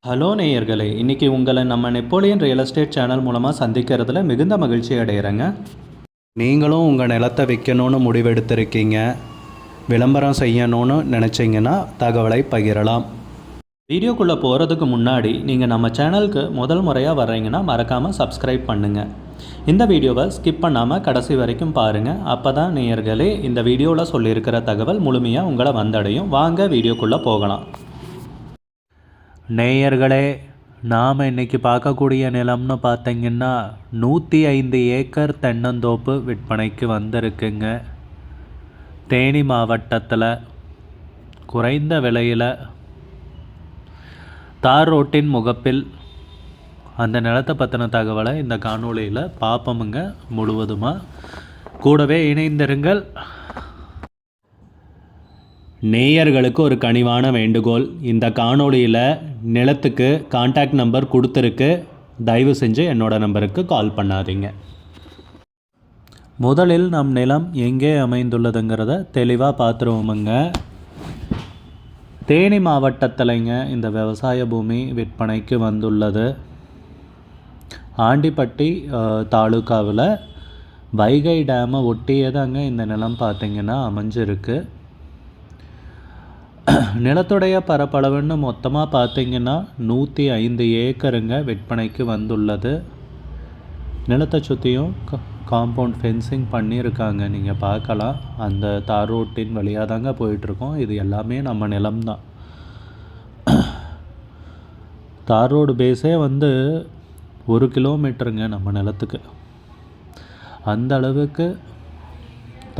Hello நேயர்களே, இன்றைக்கி உங்களை நம்ம நெப்போலியன் ரியல் எஸ்டேட் சேனல் மூலமாக சந்திக்கிறதுல மிகுந்த மகிழ்ச்சி அடைகிறேங்க. நீங்களும் உங்கள் நிலத்தை விற்கணும்னு முடிவெடுத்திருக்கீங்க, விளம்பரம் செய்யணும்னு நினச்சிங்கன்னா தகவலை பகிரலாம். வீடியோக்குள்ளே போகிறதுக்கு முன்னாடி நீங்கள் நம்ம சேனலுக்கு முதல் முறையாக வர்றீங்கன்னா மறக்காமல் சப்ஸ்கிரைப் பண்ணுங்கள். இந்த வீடியோவை ஸ்கிப் பண்ணாமல் கடைசி வரைக்கும் பாருங்கள். அப்போ தான் நேயர்களே இந்த வீடியோவில் சொல்லியிருக்கிற தகவல் முழுமையாக உங்களை வந்தடையும். வாங்க வீடியோக்குள்ளே போகலாம். நேயர்களே, நாம் இன்றைக்கி பார்க்கக்கூடிய நிலம்னு பார்த்தீங்கன்னா 105 ஏக்கர் தென்னந்தோப்பு விற்பனைக்கு வந்திருக்குங்க. தேனி மாவட்டத்தில் குறைந்த விலையில் தார் ரோட்டின் முகப்பில் அந்த நிலத்தை பற்றின தகவலை இந்த காணொளியில் பார்ப்போமுங்க. முழுவதுமாக கூடவே இணைந்திருங்கள். நேயர்களுக்கு ஒரு கனிவான வேண்டுகோள், இந்த காணொளியில் நிலத்துக்கு கான்டாக்ட் நம்பர் கொடுத்துருக்கு, தயவு செஞ்சு என்னோடய நம்பருக்கு கால் பண்ணாதீங்க. முதலில் நம் நிலம் எங்கே அமைந்துள்ளதுங்கிறத தெளிவாக பார்த்துருவோமுங்க. தேனி மாவட்டத்திலைங்க இந்த விவசாய பூமி விற்பனைக்கு வந்துள்ளது. ஆண்டிப்பட்டி தாலுக்காவில் வைகை டேமை ஒட்டியே தாங்க இந்த நிலம் பார்த்திங்கன்னா அமைஞ்சிருக்கு. நிலத்துடைய பரப்பளவுன்னு மொத்தமாக பார்த்திங்கன்னா 105 ஏக்கருங்க விற்பனைக்கு வந்துள்ளது. நிலத்தை சுற்றியும் காம்பவுண்ட் ஃபென்சிங் பண்ணியிருக்காங்க, நீங்கள் பார்க்கலாம். அந்த தார் ரோட்டின் வழியாக தாங்க போயிட்டுருக்கோம். இது எல்லாமே நம்ம நிலம்தான். தார் ரோடு பேஸே 1 கிலோமீட்டருங்க நம்ம நிலத்துக்கு. அந்த அளவுக்கு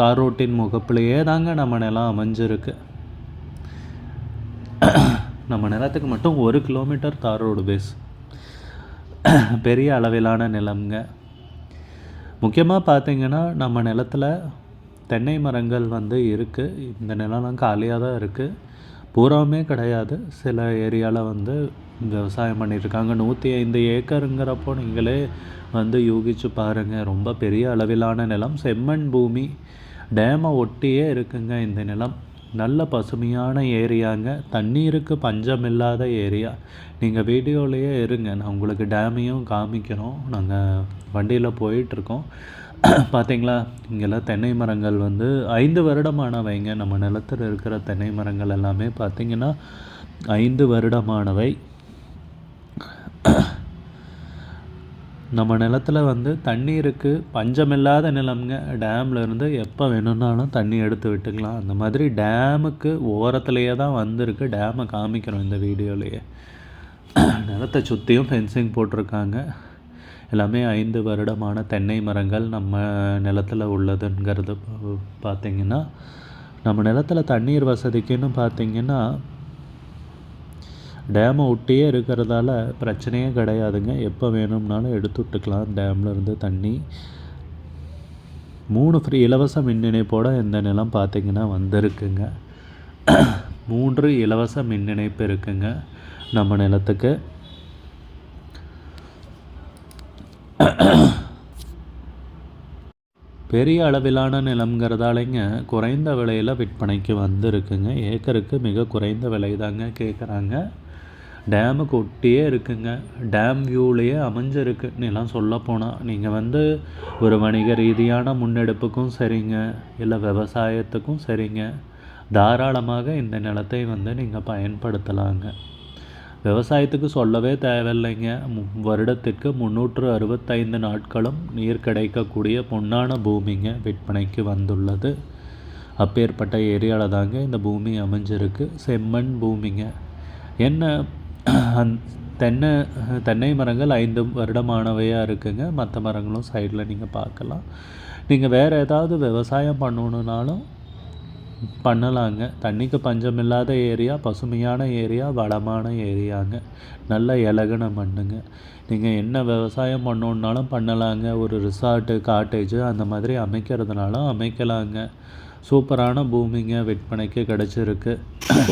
தார் ரோட்டின் முகப்பிலேயே தாங்க நம்ம நிலம் அமைஞ்சிருக்கு. நம்ம நிலத்துக்கு மட்டும் 1 கிலோமீட்டர் தார் ரோடு பேஸ். பெரிய அளவிலான நிலம்ங்க. முக்கியமாக பார்த்திங்கன்னா நம்ம நிலத்தில் தென்னை மரங்கள் இருக்குது. இந்த நிலம்லாம் காலியாக தான் இருக்குது, பூராவுமே கிடையாது. சில ஏரியாவில் விவசாயம் பண்ணியிருக்காங்க. 105 ஏக்கருங்கிறப்போ நீங்களே யூகிச்சு பாருங்கள். ரொம்ப பெரிய அளவிலான நிலம், செம்மண் பூமி, டேமை ஒட்டியே இருக்குங்க இந்த நிலம். நல்ல பசுமையான ஏரியாங்க, தண்ணீருக்கு பஞ்சம் இல்லாத ஏரியா. நீங்கள் வீடியோலையே இருங்க, நான் உங்களுக்கு டேமையும் காமிக்கிறோம். நாங்கள் வண்டியில் போயிட்டுருக்கோம். பார்த்தீங்களா, இங்கெல்லாம் தென்னை மரங்கள் 5 வருடமானவைங்க. நம்ம நிலத்தில் இருக்கிற தென்னை மரங்கள் எல்லாமே பார்த்திங்கன்னா 5 வருடமானவை. நம்ம நிலத்தில் தண்ணீருக்கு பஞ்சமில்லாத நிலம்ங்க. டேம்லேருந்து எப்போ வேணும்னாலும் தண்ணி எடுத்து விட்டுக்கலாம். அந்த மாதிரி டேமுக்கு ஓரத்துலேயே தான் வந்திருக்கு. டேமை காமிக்கிறோம் இந்த வீடியோலையே. நிலத்தை சுற்றியும் ஃபென்சிங் போட்டிருக்காங்க. எல்லாமே 5 வருடமான தென்னை மரங்கள் நம்ம நிலத்தில் உள்ளதுங்கிறது பார்த்திங்கன்னா. நம்ம நிலத்தில் தண்ணீர் வசதிக்குன்னு பார்த்திங்கன்னா டேமை ஒட்டியே இருக்கிறதால பிரச்சனையே கிடையாதுங்க. எப்போ வேணும்னாலும் எடுத்து விட்டுக்கலாம் டேம்லேருந்து தண்ணி. 3 ஃப்ரீ இலவச மின் இணைப்போடு இந்த நிலம் பார்த்திங்கன்னா வந்திருக்குங்க. 3 இலவச மின் இணைப்பு இருக்குங்க நம்ம நிலத்துக்கு. பெரிய அளவிலான நிலம்ங்கிறதாலேங்க குறைந்த விலையில் விற்பனைக்கு வந்திருக்குங்க. ஏக்கருக்கு மிக குறைந்த விலை தாங்க கேட்குறாங்க. டேமுக்கு ஒட்டியே இருக்குங்க. டேம் வியூலேயே அமைஞ்சிருக்கு நிலம். சொல்லப்போனால் நீங்கள் ஒரு வணிக ரீதியான முன்னெடுப்புக்கும் சரிங்க, இல்லை விவசாயத்துக்கும் சரிங்க, தாராளமாக இந்த நிலத்தை நீங்கள் பயன்படுத்தலாங்க. விவசாயத்துக்கு சொல்லவே தேவையில்லைங்க. வருடத்திற்கு 365 நாட்களும் நீர் கிடைக்கக்கூடிய பொன்னான பூமிங்க விற்பனைக்கு வந்துள்ளது. அப்பேற்பட்ட ஏரியாவில் தாங்க இந்த பூமி அமைஞ்சிருக்கு. செம்மண் பூமிங்க. என்ன தென்னை மரங்கள் 5 வருடமானவையாக இருக்குங்க. மற்ற மரங்களும் சைடில் நீங்கள் பார்க்கலாம். நீங்கள் வேறு ஏதாவது விவசாயம் பண்ணணுன்னாலும் பண்ணலாங்க. தண்ணிக்கு பஞ்சம் இல்லாத ஏரியா, பசுமையான ஏரியா, வளமான ஏரியாங்க. நல்ல இலகுன மண்ணுங்க. நீங்கள் என்ன விவசாயம் பண்ணணுன்னாலும் பண்ணலாங்க. ஒரு ரிசார்ட்டு, காட்டேஜு அந்த மாதிரி அமைக்கிறதுனாலும் அமைக்கலாங்க. சூப்பரான பூமிங்க விற்பனைக்கு கிடச்சிருக்கு.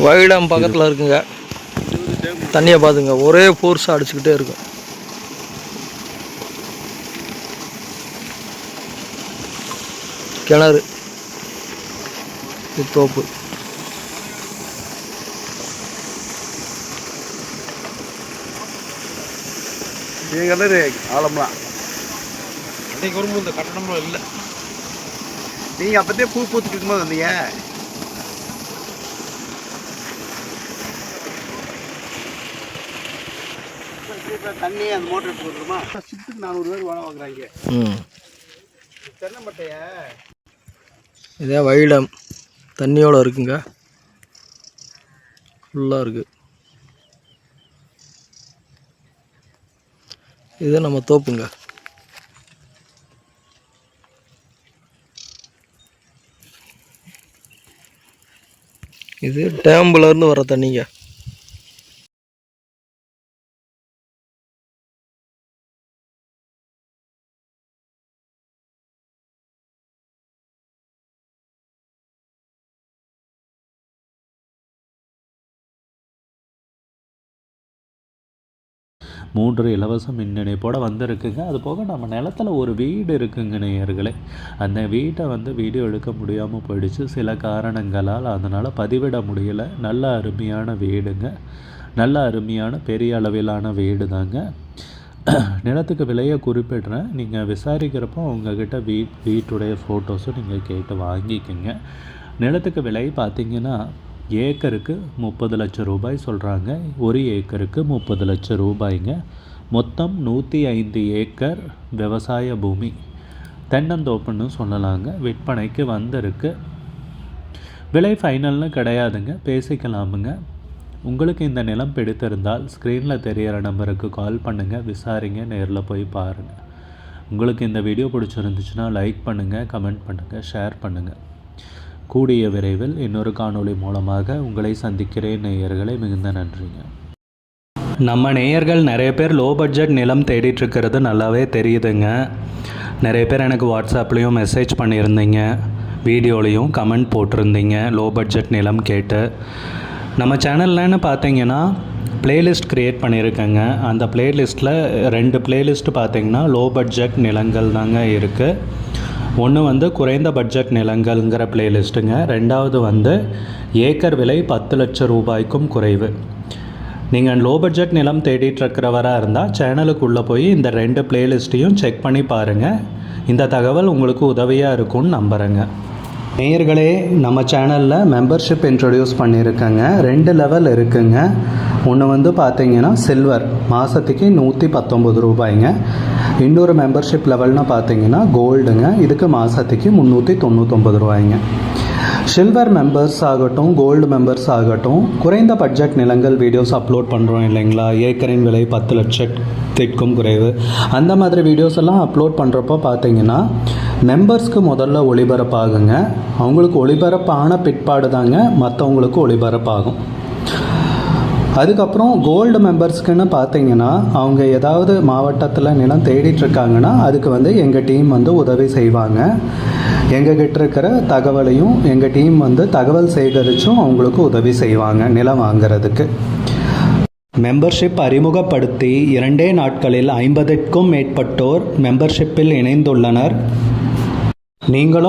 வைடம் பக்கத்தில் இருக்குங்க. தண்ணியை பார்த்துங்க, ஒரே ஃபோர்ஸாக அடிச்சுக்கிட்டே இருக்கும். கிணறு, தோப்பு. கிணறு ஆழம்லாம். அன்றைக்கு வரும்போது இந்த கட்டணம்லாம் இல்லை. நீங்கள் அப்போதே பூ பூத்துட்டு இருக்கும்போது வந்தீங்க. தண்ணி அந்த மோட்டர் போட்டுருமா ஷிஃப்ட்டுக்கு 400 பேர் வேலை வாங்குறாங்க. தென்னம்பட்டைய இதே வைடம் தண்ணியோடு இருக்குங்க, ஃபுல்லாக இருக்குது. இது நம்ம தோப்புங்க. இது டேம்புலேருந்து வர தண்ணிங்க. மூன்று இலவச மின் இணைப்போடு வந்திருக்குங்க. அது போக நம்ம நிலத்தில் ஒரு வீடு இருக்குங்க நேயர்களே. அந்த வீட்டை வீடியோ எடுக்க முடியாமல் போயிடுச்சு சில காரணங்களால். அதனால் பதிவிட முடியலை. நல்ல அருமையான வீடுங்க, நல்ல அருமையான பெரிய அளவிலான வீடு தாங்க. நிலத்துக்கு விலையை குறிப்பிடுறேன், நீங்கள் விசாரிக்கிறப்போ உங்ககிட்ட வீட்டுடைய ஃபோட்டோஸும் நீங்கள் கேட்டு வாங்கிக்கோங்க. நிலத்துக்கு விலை பார்த்திங்கன்னா ஏக்கருக்கு 30 லட்சம் ரூபாய் சொல்கிறாங்க. ஒரு ஏக்கருக்கு 30 லட்சம் ரூபாய்ங்க. மொத்தம் 105 ஏக்கர் விவசாய பூமி, தென்னந்தோப்புன்னு சொல்லலாங்க. விற்பனைக்கு வந்திருக்கு. விலை ஃபைனல்னு கிடையாதுங்க, பேசிக்கலாமுங்க. உங்களுக்கு இந்த நிலம் பிடித்திருந்தால் ஸ்க்ரீனில் தெரிகிற நம்பருக்கு கால் பண்ணுங்கள், விசாரிங்க, நேரில் போய் பாருங்கள். உங்களுக்கு இந்த வீடியோ பிடிச்சிருந்துச்சுன்னா லைக் பண்ணுங்கள், கமெண்ட் பண்ணுங்கள், ஷேர் பண்ணுங்கள். கூடிய விரைவில் இன்னொரு காணொளி மூலமாக உங்களை சந்திக்கிறேன் நேயர்களை. மிகுந்த நன்றிங்க. நம்ம நேயர்கள் நிறைய பேர் லோ பட்ஜெட் நிலம் தேடிட்டுருக்கிறது நல்லாவே தெரியுதுங்க. நிறைய பேர் எனக்கு வாட்ஸ்அப்லேயும் மெசேஜ் பண்ணியிருந்தீங்க, வீடியோலையும் கமெண்ட் போட்டிருந்தீங்க லோ பட்ஜெட் நிலம் கேட்டு. நம்ம சேனல்லன்னு பார்த்தீங்கன்னா ப்ளேலிஸ்ட் க்ரியேட் பண்ணியிருக்கேங்க. அந்த ப்ளேலிஸ்ட்டில் 2 ப்ளேலிஸ்ட் பார்த்திங்கன்னா லோ பட்ஜெட் நிலங்கள் தாங்க இருக்குது. ஒன்று குறைந்த பட்ஜெட் நிலங்கள்ங்கிற ப்ளேலிஸ்ட்டுங்க. ரெண்டாவது ஏக்கர் விலை 10 லட்சம் ரூபாய்க்கும் குறைவு. நீங்கள் லோ பட்ஜெட் நிலம் தேடிட்டுருக்கிறவராக இருந்தால் சேனலுக்குள்ளே போய் இந்த 2 ப்ளேலிஸ்ட்டையும் செக் பண்ணி பாருங்கள். இந்த தகவல் உங்களுக்கு உதவியாக இருக்கும்னு நம்புகிறேங்க. நேயர்களே, நம்ம சேனலில் மெம்பர்ஷிப் இன்ட்ரடியூஸ் பண்ணியிருக்கேங்க. 2 லெவல் இருக்குங்க. ஒன்று பார்த்தீங்கன்னா சில்வர், மாதத்துக்கு 119 ரூபாய்ங்க. இன்னொரு மெம்பர்ஷிப் லெவல்னால் பார்த்தீங்கன்னா கோல்டுங்க. இதுக்கு மாதத்துக்கு 399 ரூபாய்ங்க. சில்வர் மெம்பர்ஸ் ஆகட்டும், கோல்டு மெம்பர்ஸ் ஆகட்டும், குறைந்த பட்ஜெட் நிலங்கள் வீடியோஸ் அப்லோட் பண்ணுறோம் இல்லைங்களா, ஏக்கரின் விலை 10 லட்சத்திற்கும் குறைவு, அந்த மாதிரி வீடியோஸ் எல்லாம் அப்லோட் பண்ணுறப்போ பார்த்தீங்கன்னா மெம்பர்ஸ்க்கு முதல்ல ஒளிபரப்பாகுங்க. அவங்களுக்கு ஒளிபரப்பான பிற்பாடு தாங்க மற்றவங்களுக்கு ஒளிபரப்பாகும். அதுக்கப்புறம் கோல்டு மெம்பர்ஸ்க்குன்னு பார்த்தீங்கன்னா அவங்க ஏதாவது மாவட்டத்தில் நிலம் தேடிட்டுருக்காங்கன்னா அதுக்கு எங்கள் டீம் உதவி செய்வாங்க. எங்ககிட்ட இருக்கிற தகவலையும் எங்கள் டீம் தகவல் சேகரித்தும் அவங்களுக்கு உதவி செய்வாங்க நிலம் வாங்கிறதுக்கு. மெம்பர்ஷிப் அறிமுகப்படுத்தி 2 நாட்களில் 50க்கும் மேற்பட்டோர் மெம்பர்ஷிப்பில் இணைந்துள்ளனர். நீங்களும்